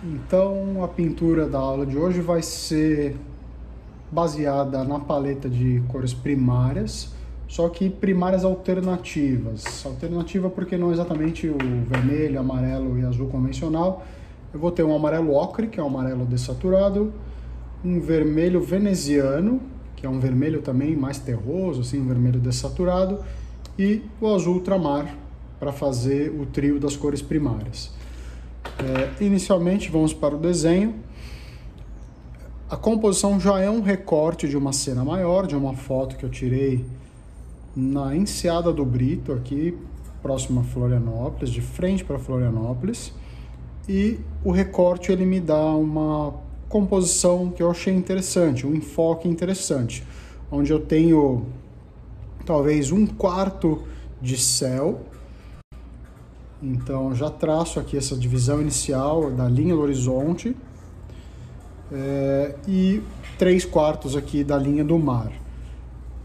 Então a pintura da aula de hoje vai ser baseada na paleta de cores primárias, só que primárias alternativas. Alternativa porque não é exatamente o vermelho, amarelo e azul convencional. Eu vou ter um amarelo ocre, que é um amarelo dessaturado, um vermelho veneziano, que é um vermelho também mais terroso, assim, um vermelho dessaturado, e o azul ultramar, para fazer o trio das cores primárias. Inicialmente vamos para o desenho. A composição já é um recorte de uma cena maior, de uma foto que eu tirei na Enseada do Brito, aqui próximo a Florianópolis, de frente para Florianópolis. E o recorte ele me dá uma composição que eu achei interessante, um enfoque interessante, onde eu tenho talvez um quarto de céu. Então já traço aqui essa divisão inicial da linha do horizonte e 3/4 aqui da linha do mar.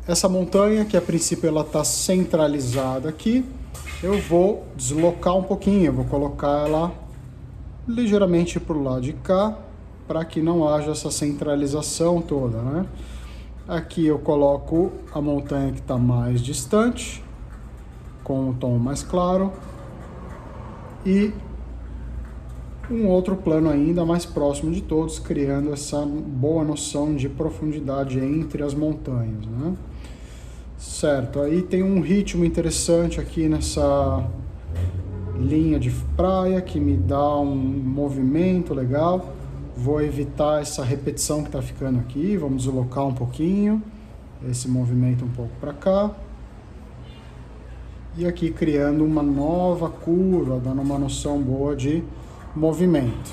Essa montanha, que a princípio ela está centralizada aqui, eu vou deslocar um pouquinho, eu vou colocar ela ligeiramente para o lado de cá, para que não haja essa centralização toda, né? Aqui eu coloco a montanha que está mais distante, com o tom mais claro, e um outro plano ainda mais próximo de todos, criando essa boa noção de profundidade entre as montanhas, né? Certo, aí tem um ritmo interessante aqui nessa linha de praia que me dá um movimento legal. Vou evitar essa repetição que está ficando aqui, vamos deslocar um pouquinho esse movimento um pouco para cá. E aqui criando uma nova curva, dando uma noção boa de movimento.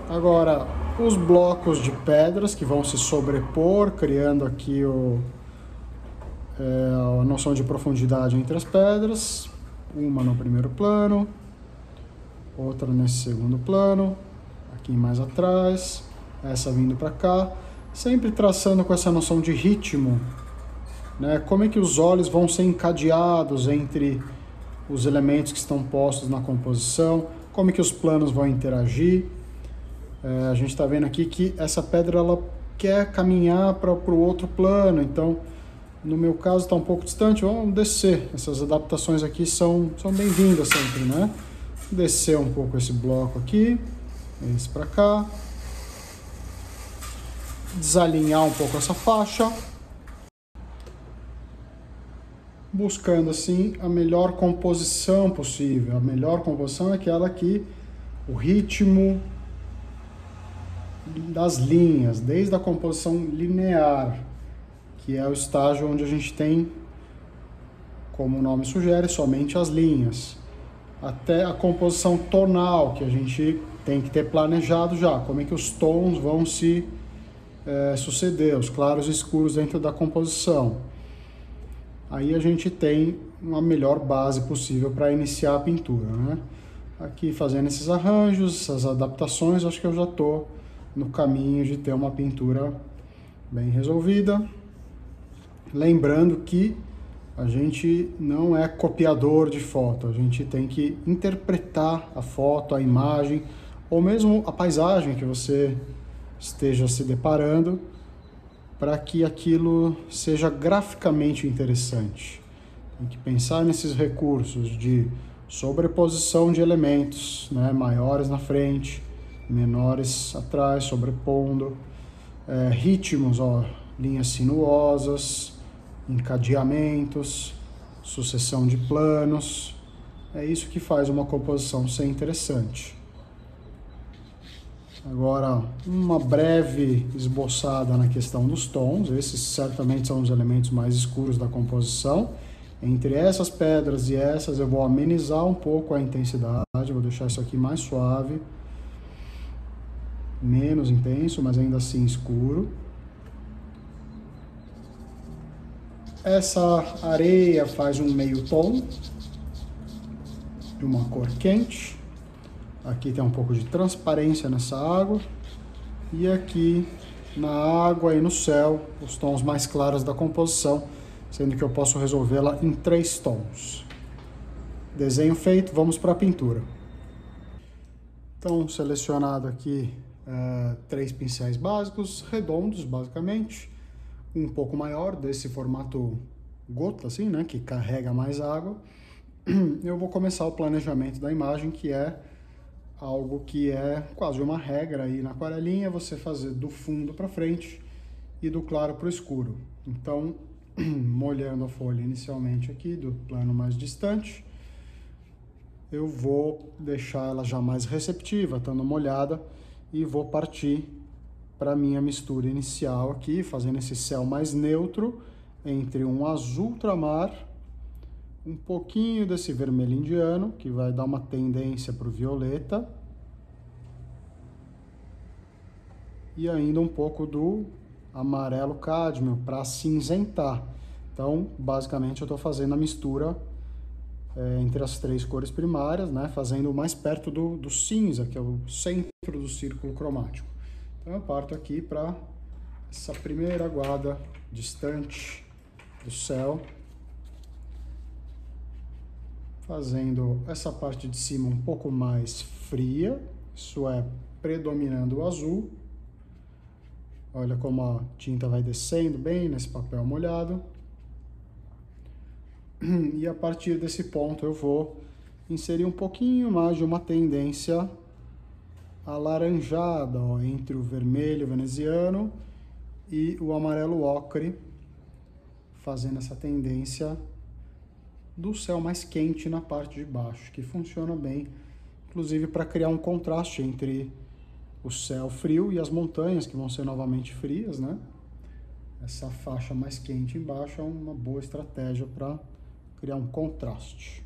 Agora, os blocos de pedras que vão se sobrepor, criando aqui a noção de profundidade entre as pedras. Uma no primeiro plano, outra nesse segundo plano, aqui mais atrás, essa vindo para cá, sempre traçando com essa noção de ritmo, né? Como é que os olhos vão ser encadeados entre os elementos que estão postos na composição, como é que os planos vão interagir. A gente está vendo aqui que essa pedra ela quer caminhar para o outro plano, então no meu caso está um pouco distante, vamos descer. Essas adaptações aqui são bem-vindas sempre, né? Descer um pouco esse bloco aqui, esse para cá, desalinhar um pouco essa faixa, buscando assim a melhor composição possível. A melhor composição é aquela que o ritmo das linhas, desde a composição linear, que é o estágio onde a gente tem, como o nome sugere, somente as linhas, até a composição tonal, que a gente tem que ter planejado já, como é que os tons vão se suceder, os claros e escuros dentro da composição. Aí a gente tem uma melhor base possível para iniciar a pintura, né? Aqui fazendo esses arranjos, essas adaptações, acho que eu já estou no caminho de ter uma pintura bem resolvida. Lembrando que a gente não é copiador de foto, a gente tem que interpretar a foto, a imagem, ou mesmo a paisagem que você esteja se deparando, para que aquilo seja graficamente interessante. Tem que pensar nesses recursos de sobreposição de elementos, né, maiores na frente, menores atrás, sobrepondo, ritmos, linhas sinuosas, encadeamentos, sucessão de planos. É isso que faz uma composição ser interessante. Agora, uma breve esboçada na questão dos tons. Esses certamente são os elementos mais escuros da composição. Entre essas pedras e essas eu vou amenizar um pouco a intensidade, vou deixar isso aqui mais suave, menos intenso, mas ainda assim escuro. Essa areia faz um meio tom de uma cor quente. Aqui tem um pouco de transparência nessa água. E aqui na água e no céu, os tons mais claros da composição, sendo que eu posso resolvê-la em 3 tons. Desenho feito, vamos para a pintura. Então, selecionado aqui 3 pincéis básicos, redondos basicamente, um pouco maior, desse formato gota, assim, né, que carrega mais água. Eu vou começar o planejamento da imagem, que é algo que é quase uma regra aí na aquarelinha, você fazer do fundo para frente e do claro para o escuro. Então, molhando a folha inicialmente aqui do plano mais distante, eu vou deixar ela já mais receptiva, estando molhada, e vou partir para a minha mistura inicial aqui, fazendo esse céu mais neutro, entre um azul ultramar, um pouquinho desse vermelho indiano, que vai dar uma tendência para o violeta, e ainda um pouco do amarelo cádmio para cinzentar. Então, basicamente, eu estou fazendo a mistura entre as 3 cores primárias, né, fazendo mais perto do cinza, que é o centro do círculo cromático. Então, eu parto aqui para essa primeira guarda distante do céu, fazendo essa parte de cima um pouco mais fria, isso é, predominando o azul. Olha como a tinta vai descendo bem nesse papel molhado. E a partir desse ponto eu vou inserir um pouquinho mais de uma tendência alaranjada, ó, entre o vermelho veneziano e o amarelo ocre, fazendo essa tendência do céu mais quente na parte de baixo, que funciona bem, inclusive para criar um contraste entre o céu frio e as montanhas, que vão ser novamente frias, né? Essa faixa mais quente embaixo é uma boa estratégia para criar um contraste.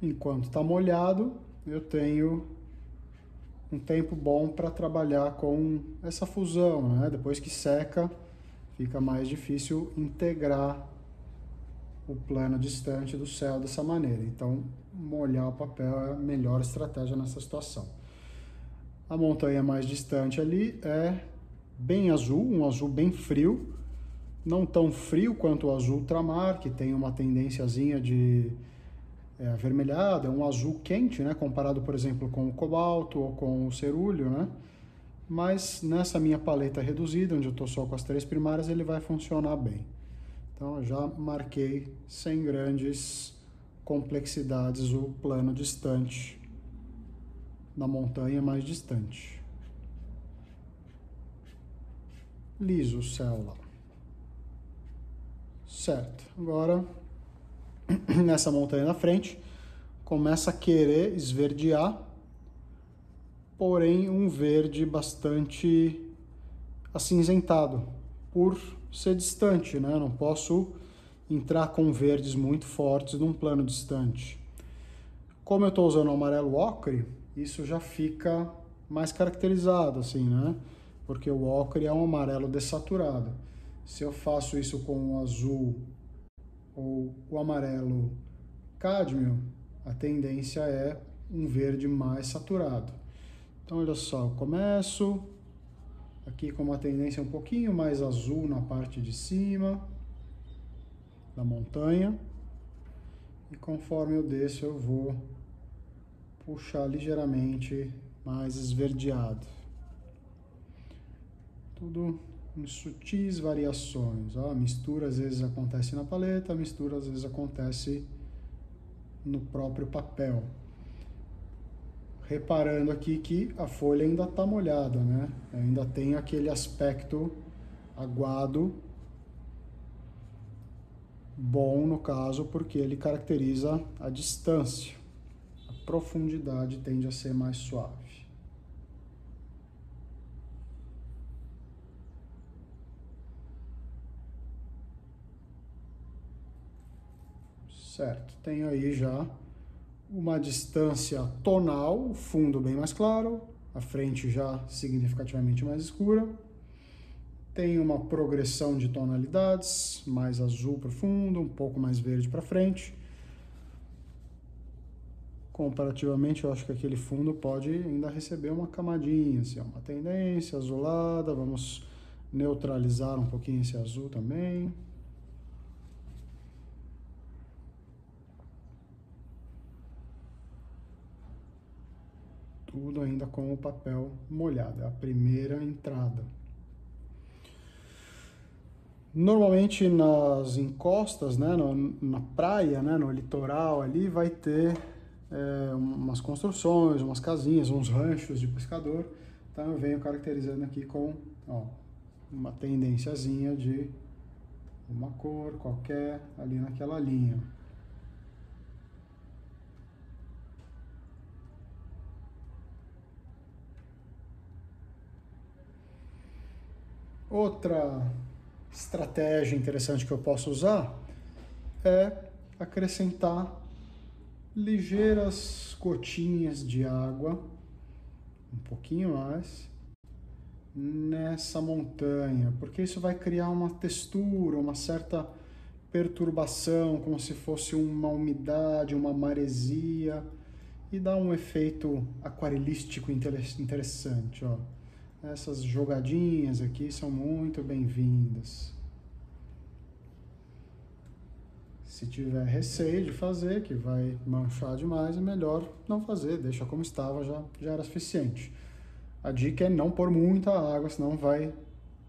Enquanto está molhado, eu tenho um tempo bom para trabalhar com essa fusão, né? Depois que seca, fica mais difícil integrar o plano distante do céu dessa maneira. Então, molhar o papel é a melhor estratégia nessa situação. A montanha mais distante ali é bem azul, um azul bem frio, não tão frio quanto o azul ultramar, que tem uma tendênciazinha de avermelhado, é um azul quente, né, comparado, por exemplo, com o cobalto ou com o cerúleo, né? Mas nessa minha paleta reduzida, onde eu estou só com as 3 primárias, ele vai funcionar bem. Então eu já marquei sem grandes complexidades o plano distante da montanha mais distante. Liso o céu lá. Certo, agora nessa montanha na frente, começa a querer esverdear, porém um verde bastante acinzentado, por ser distante, né? Não posso entrar com verdes muito fortes num plano distante. Como eu estou usando o amarelo ocre, isso já fica mais caracterizado, assim, né? Porque o ocre é um amarelo dessaturado. Se eu faço isso com o azul ou o amarelo cádmio, a tendência é um verde mais saturado. Então, olha só, eu começo aqui com uma tendência um pouquinho mais azul na parte de cima da montanha. E conforme eu desço, eu vou puxar ligeiramente mais esverdeado. Tudo em sutis variações. A mistura às vezes acontece na paleta, a mistura às vezes acontece no próprio papel. Reparando aqui que a folha ainda está molhada, né? Ainda tem aquele aspecto aguado, bom no caso, porque ele caracteriza a distância. A profundidade tende a ser mais suave. Certo, tenho aí já uma distância tonal, o fundo bem mais claro, a frente já significativamente mais escura. Tem uma progressão de tonalidades, mais azul para o fundo, um pouco mais verde para frente. Comparativamente, eu acho que aquele fundo pode ainda receber uma camadinha, assim, uma tendência azulada. Vamos neutralizar um pouquinho esse azul também. Tudo ainda com o papel molhado, é a primeira entrada. Normalmente nas encostas, né, na praia, né, no litoral ali, vai ter umas construções, umas casinhas, uns ranchos de pescador. Então eu venho caracterizando aqui com uma tendênciazinha de uma cor qualquer ali naquela linha. Outra estratégia interessante que eu posso usar é acrescentar ligeiras gotinhas de água, um pouquinho mais, nessa montanha, porque isso vai criar uma textura, uma certa perturbação, como se fosse uma umidade, uma maresia, e dá um efeito aquarelístico interessante, ó. Essas jogadinhas aqui são muito bem-vindas. Se tiver receio de fazer, que vai manchar demais, é melhor não fazer, deixa como estava, já era suficiente. A dica é não pôr muita água, senão vai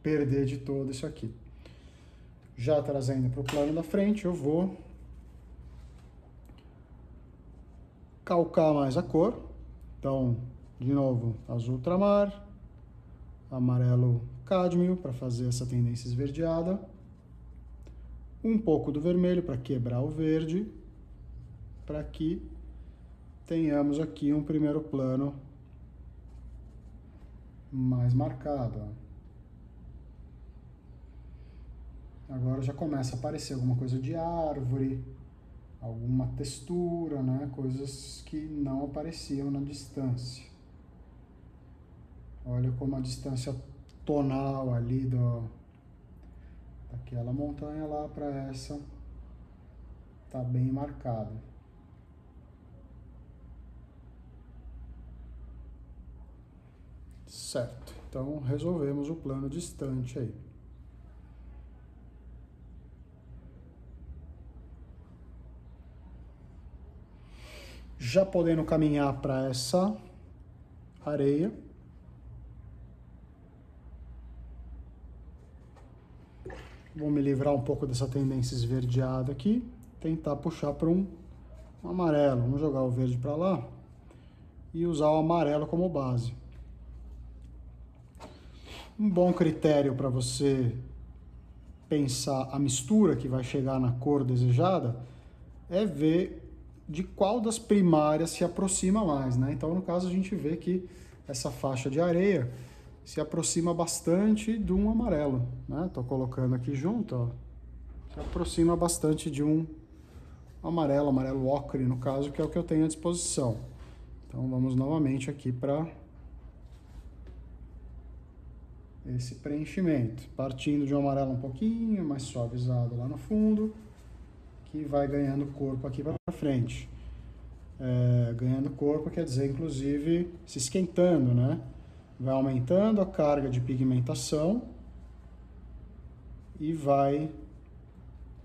perder de todo isso aqui. Já trazendo para o plano da frente, eu vou calcar mais a cor. Então, de novo, azul ultramar, amarelo cádmio para fazer essa tendência esverdeada, um pouco do vermelho para quebrar o verde, para que tenhamos aqui um primeiro plano mais marcado. Agora já começa a aparecer alguma coisa de árvore, alguma textura, né? Coisas que não apareciam na distância. Olha como a distância tonal ali daquela montanha lá para essa tá bem marcada. Certo, então resolvemos o plano distante aí. Já podendo caminhar para essa areia, vou me livrar um pouco dessa tendência esverdeada aqui, tentar puxar para um amarelo. Vamos jogar o verde para lá e usar o amarelo como base. Um bom critério para você pensar a mistura que vai chegar na cor desejada é ver de qual das primárias se aproxima mais, né? Então, no caso, a gente vê que essa faixa de areia se aproxima bastante de um amarelo, né? Tô colocando aqui junto, ó, se aproxima bastante de um amarelo ocre, no caso, que é o que eu tenho à disposição. Então, vamos novamente aqui para esse preenchimento, partindo de um amarelo um pouquinho mais suavizado lá no fundo, que vai ganhando corpo aqui para frente. Ganhando corpo quer dizer, inclusive, se esquentando, né? Vai aumentando a carga de pigmentação e vai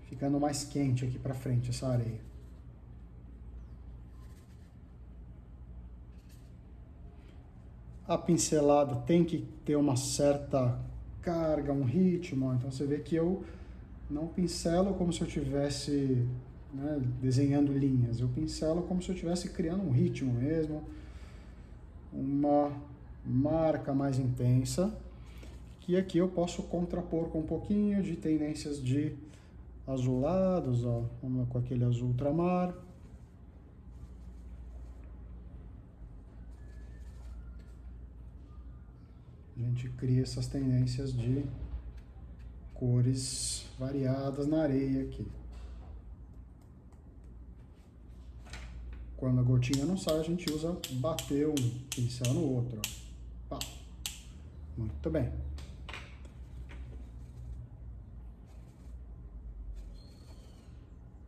ficando mais quente aqui para frente essa areia. A pincelada tem que ter uma certa carga, um ritmo, então você vê que eu não pincelo como se eu estivesse, né, desenhando linhas, eu pincelo como se eu estivesse criando um ritmo mesmo, uma marca mais intensa, que aqui eu posso contrapor com um pouquinho de tendências de azulados, ó, com aquele azul ultramar. A gente cria essas tendências de cores variadas na areia aqui. Quando a gotinha não sai, a gente usa bater um pincel no outro. Ó. Pá. Muito bem.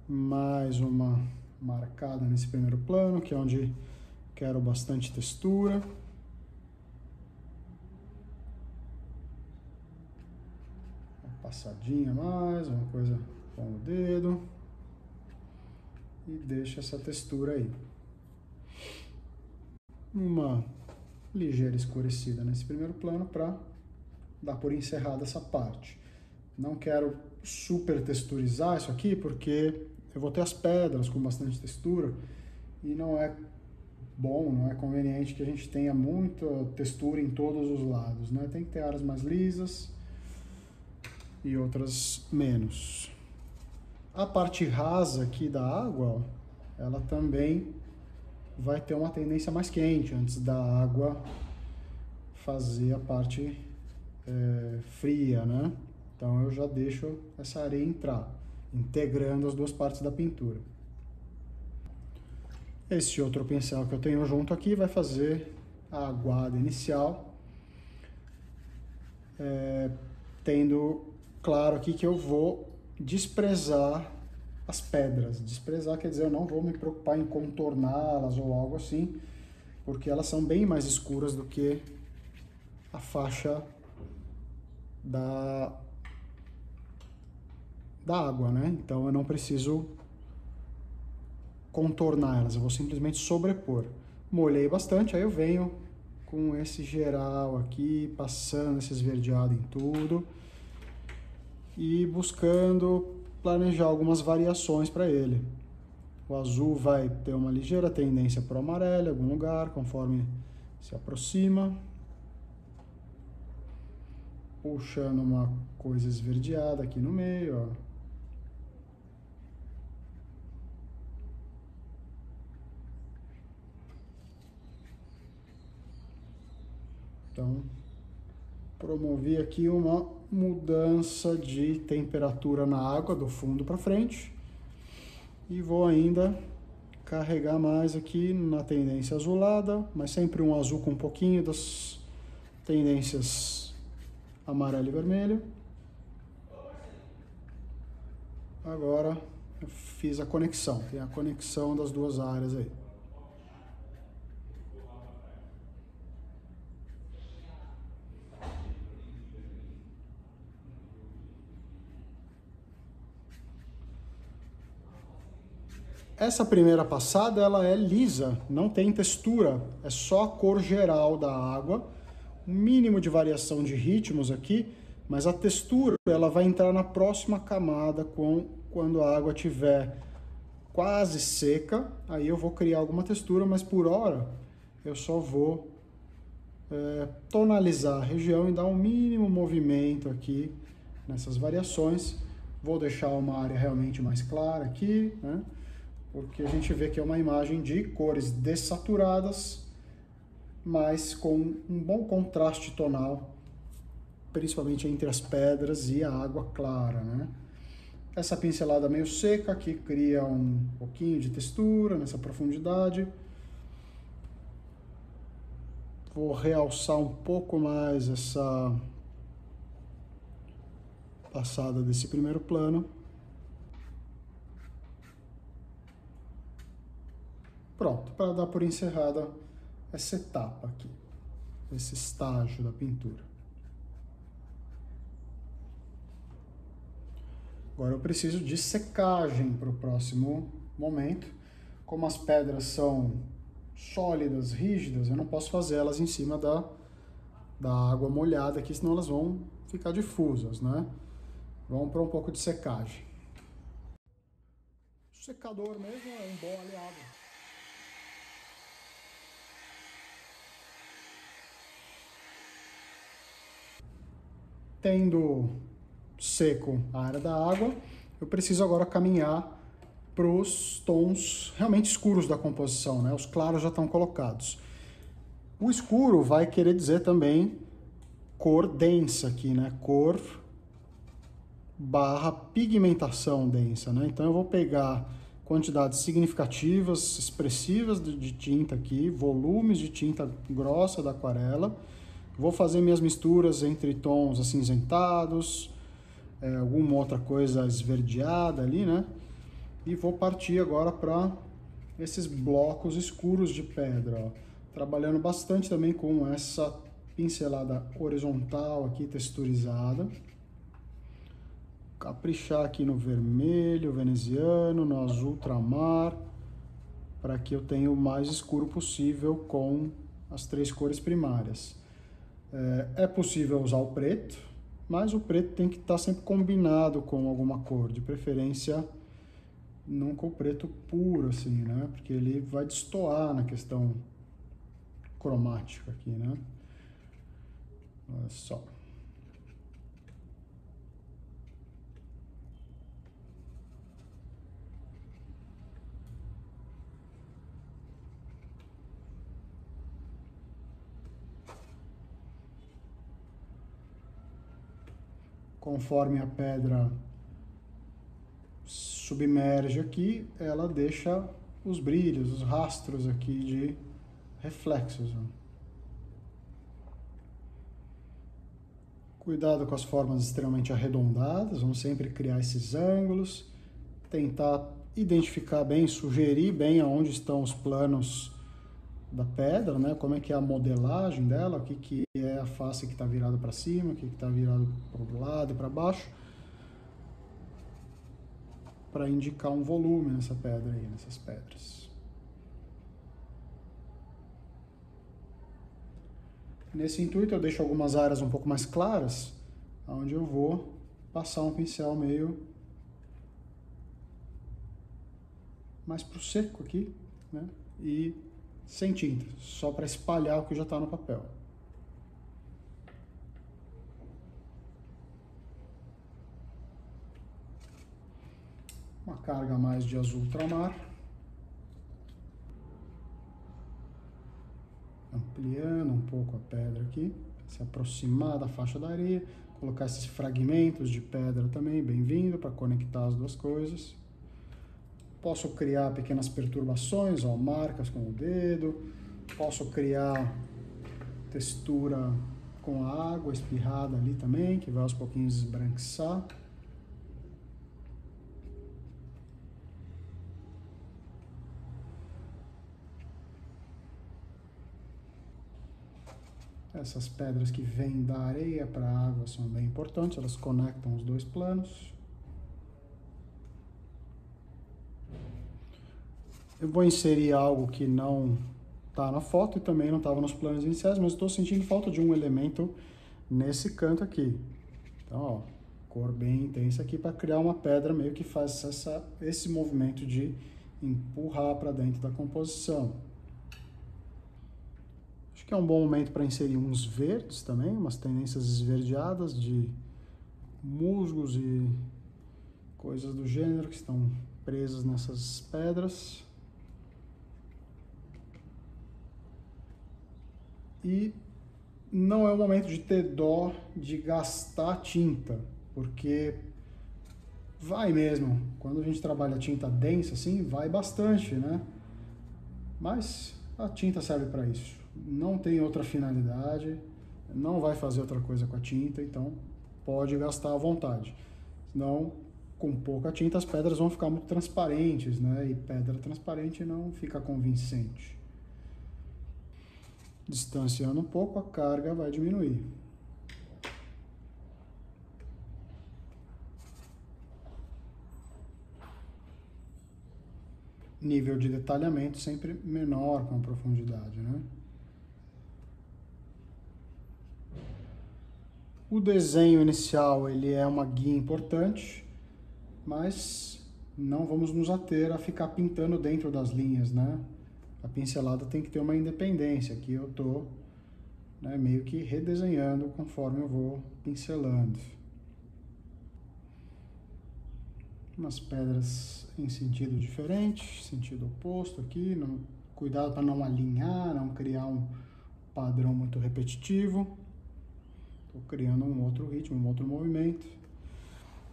Mais uma marcada nesse primeiro plano, que é onde quero bastante textura. Uma passadinha mais, uma coisa com o dedo. E deixa essa textura aí. Uma ligeira escurecida nesse primeiro plano para dar por encerrada essa parte. Não quero super texturizar isso aqui porque eu vou ter as pedras com bastante textura e não é bom, não é conveniente que a gente tenha muita textura em todos os lados, né? Tem que ter áreas mais lisas e outras menos. A parte rasa aqui da água, ó, ela também vai ter uma tendência mais quente antes da água fazer a parte fria, né? Então eu já deixo essa areia entrar, integrando as duas partes da pintura. Esse outro pincel que eu tenho junto aqui vai fazer a aguada inicial, tendo claro aqui que eu vou desprezar as pedras. Desprezar quer dizer, eu não vou me preocupar em contorná-las ou algo assim, porque elas são bem mais escuras do que a faixa da água, né? Então eu não preciso contornar elas, eu vou simplesmente sobrepor. Molhei bastante, aí eu venho com esse geral aqui, passando esse esverdeado em tudo e buscando planejar algumas variações para ele. O azul vai ter uma ligeira tendência para o amarelo em algum lugar, conforme se aproxima. Puxando uma coisa esverdeada aqui no meio, ó. Então, promovi aqui uma mudança de temperatura na água do fundo para frente e vou ainda carregar mais aqui na tendência azulada, mas sempre um azul com um pouquinho das tendências amarelo e vermelho. Agora eu fiz a conexão, tem a conexão das duas áreas aí. Essa primeira passada ela é lisa, não tem textura, é só a cor geral da água, um mínimo de variação de ritmos aqui, mas a textura ela vai entrar na próxima camada quando a água estiver quase seca, aí eu vou criar alguma textura, mas por hora eu só vou tonalizar a região e dar um mínimo movimento aqui nessas variações. Vou deixar uma área realmente mais clara aqui, né? Porque a gente vê que é uma imagem de cores dessaturadas, mas com um bom contraste tonal, principalmente entre as pedras e a água clara, né? Essa pincelada meio seca aqui cria um pouquinho de textura nessa profundidade. Vou realçar um pouco mais essa passada desse primeiro plano. Pronto, para dar por encerrada essa etapa aqui, esse estágio da pintura. Agora eu preciso de secagem para o próximo momento. Como as pedras são sólidas, rígidas, eu não posso fazer elas em cima da água molhada aqui, senão elas vão ficar difusas, né? Vamos para um pouco de secagem. O secador mesmo é um bom aliado. Tendo seco a área da água, eu preciso agora caminhar para os tons realmente escuros da composição, né? Os claros já estão colocados. O escuro vai querer dizer também cor densa aqui, né? Cor barra pigmentação densa, né? Então eu vou pegar quantidades significativas, expressivas de tinta aqui, volumes de tinta grossa da aquarela. Vou fazer minhas misturas entre tons acinzentados, alguma outra coisa esverdeada ali, né? E vou partir agora para esses blocos escuros de pedra, ó. Trabalhando bastante também com essa pincelada horizontal aqui, texturizada. Caprichar aqui no vermelho veneziano, no azul ultramar, para que eu tenha o mais escuro possível com as 3 cores primárias. É possível usar o preto, mas o preto tem que estar sempre combinado com alguma cor, de preferência nunca o preto puro, assim, né? Porque ele vai destoar na questão cromática aqui, né? Olha só. Conforme a pedra submerge aqui, ela deixa os brilhos, os rastros aqui de reflexos. Ó. Cuidado com as formas extremamente arredondadas, vamos sempre criar esses ângulos, tentar identificar bem, sugerir bem aonde estão os planos da pedra, né? Como é que é a modelagem dela, o que é a face que está virada para cima, o que está virado para o lado e para baixo, para indicar um volume nessa pedra aí, nessas pedras. Nesse intuito eu deixo algumas áreas um pouco mais claras, onde eu vou passar um pincel meio mais pro seco aqui, né? E sem tinta, só para espalhar o que já está no papel. Uma carga a mais de azul ultramar. Ampliando um pouco a pedra aqui, se aproximar da faixa da areia, colocar esses fragmentos de pedra também, bem-vindo, para conectar as duas coisas. Posso criar pequenas perturbações, ó, marcas com o dedo, posso criar textura com a água espirrada ali também, que vai aos pouquinhos esbranquiçar. Essas pedras que vêm da areia para a água são bem importantes, elas conectam os dois planos. Eu vou inserir algo que não está na foto e também não estava nos planos iniciais, mas estou sentindo falta de um elemento nesse canto aqui. Então, ó, cor bem intensa aqui para criar uma pedra meio que faz esse movimento de empurrar para dentro da composição. Acho que é um bom momento para inserir uns verdes também, umas tendências esverdeadas de musgos e coisas do gênero que estão presas nessas pedras. E não é o momento de ter dó de gastar tinta, porque vai mesmo. Quando a gente trabalha tinta densa assim, vai bastante, né? Mas a tinta serve para isso. Não tem outra finalidade, não vai fazer outra coisa com a tinta, então pode gastar à vontade. Senão, com pouca tinta, as pedras vão ficar muito transparentes, né? E pedra transparente não fica convincente. Distanciando um pouco, a carga vai diminuir. Nível de detalhamento sempre menor com a profundidade, né? O desenho inicial ele é uma guia importante, mas não vamos nos ater a ficar pintando dentro das linhas, né? A pincelada tem que ter uma independência. Aqui eu estou meio que redesenhando conforme eu vou pincelando. Umas pedras em sentido diferente, sentido oposto aqui. Cuidado para não alinhar, não criar um padrão muito repetitivo. Estou criando um outro ritmo, um outro movimento.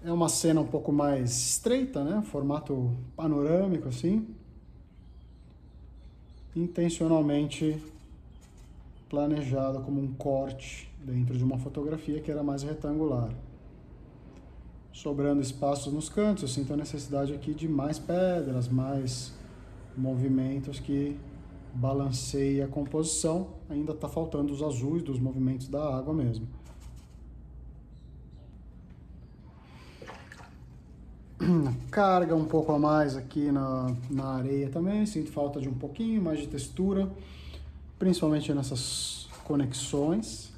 É uma cena um pouco mais estreita, né? Formato panorâmico assim. Intencionalmente planejada como um corte dentro de uma fotografia que era mais retangular. Sobrando espaços nos cantos, eu sinto a necessidade aqui de mais pedras, mais movimentos que balanceia a composição. Ainda está faltando os azuis dos movimentos da água mesmo. Carga um pouco a mais aqui na areia também, sinto falta de um pouquinho mais de textura, principalmente nessas conexões.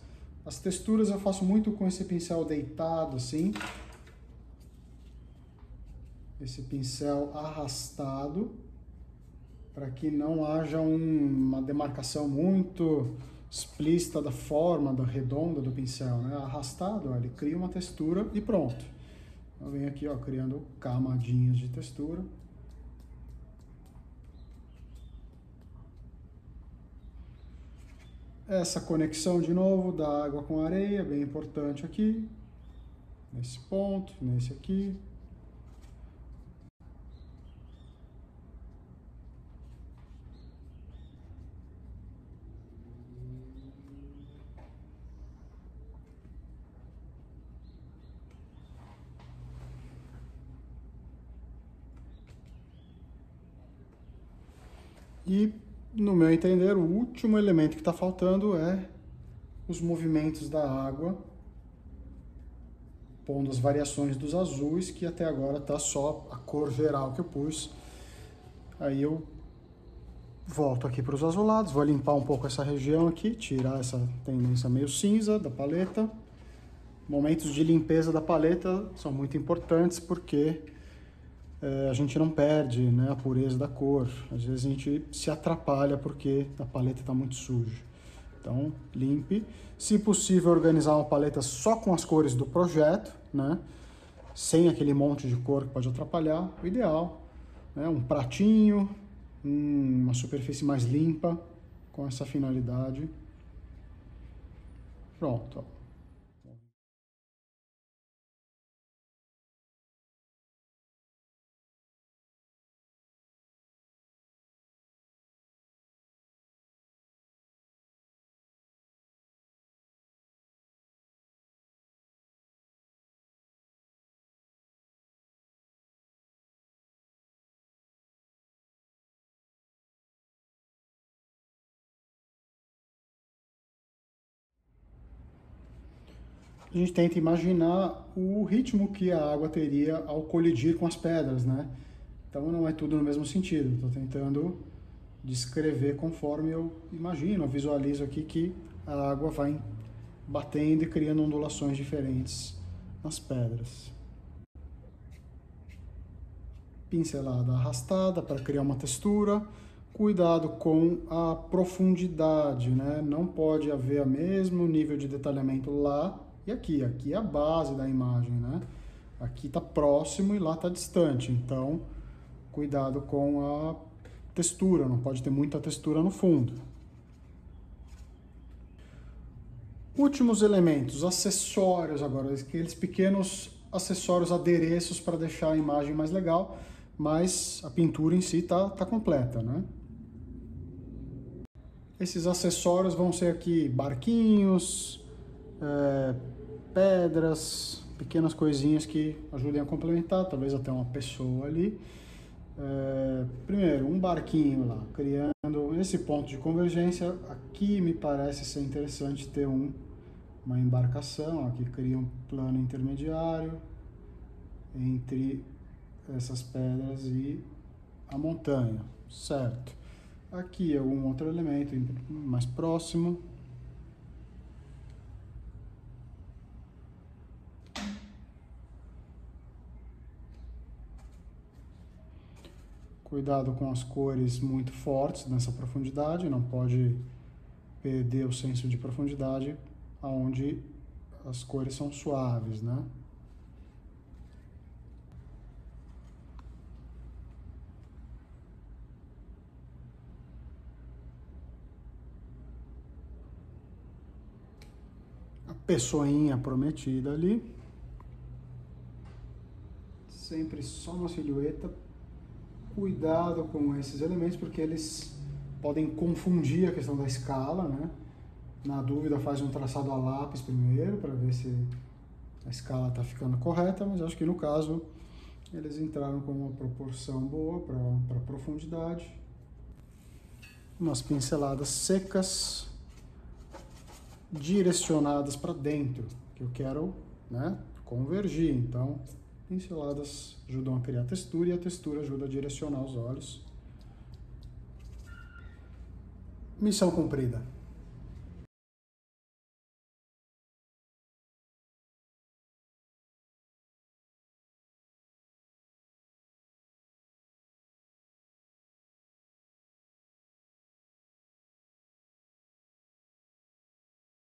As texturas eu faço muito com esse pincel deitado assim, esse pincel arrastado, para que não haja uma demarcação muito explícita da forma, da redonda do pincel, né? Arrastado, ó, ele cria uma textura e pronto. Eu venho aqui, ó, criando camadinhas de textura. Essa conexão de novo da água com a areia, bem importante aqui, nesse ponto, nesse aqui. E, no meu entender, o último elemento que está faltando é os movimentos da água, pondo as variações dos azuis, que até agora está só a cor geral que eu pus. Aí eu volto aqui para os azulados, vou limpar um pouco essa região aqui, tirar essa tendência meio cinza da paleta. Momentos de limpeza da paleta são muito importantes porque a gente não perde, né, a pureza da cor. Às vezes a gente se atrapalha porque a paleta está muito suja. Então, limpe. Se possível, organizar uma paleta só com as cores do projeto, né, sem aquele monte de cor que pode atrapalhar. O ideal, né, um pratinho, uma superfície mais limpa, com essa finalidade. Pronto. A gente tenta imaginar o ritmo que a água teria ao colidir com as pedras, né? Então não é tudo no mesmo sentido. Estou tentando descrever conforme eu imagino, eu visualizo aqui que a água vai batendo e criando ondulações diferentes nas pedras. Pincelada arrastada para criar uma textura. Cuidado com a profundidade, né? Não pode haver o mesmo nível de detalhamento lá e aqui. Aqui é a base da imagem, né? Aqui está próximo e lá está distante. Então, cuidado com a textura, não pode ter muita textura no fundo. Últimos elementos, acessórios agora, aqueles pequenos acessórios, adereços para deixar a imagem mais legal, mas a pintura em si tá completa, né? Esses acessórios vão ser aqui barquinhos, pedras, pequenas coisinhas que ajudem a complementar, talvez até uma pessoa ali. Primeiro, um barquinho lá, criando esse ponto de convergência. Aqui me parece ser interessante ter uma embarcação, aqui cria um plano intermediário entre essas pedras e a montanha, certo? Aqui algum outro elemento mais próximo. Cuidado com as cores muito fortes nessa profundidade, não pode perder o senso de profundidade aonde as cores são suaves, né? A pessoinha prometida ali. Sempre só uma silhueta. Cuidado com esses elementos porque eles podem confundir a questão da escala, né? Na dúvida, faz um traçado a lápis primeiro para ver se a escala está ficando correta, mas acho que no caso eles entraram com uma proporção boa para profundidade. umas pinceladas secas, direcionadas para dentro, que eu quero, né, convergir. Então, pinceladas ajudam a criar textura e a textura ajuda a direcionar os olhos. Missão cumprida.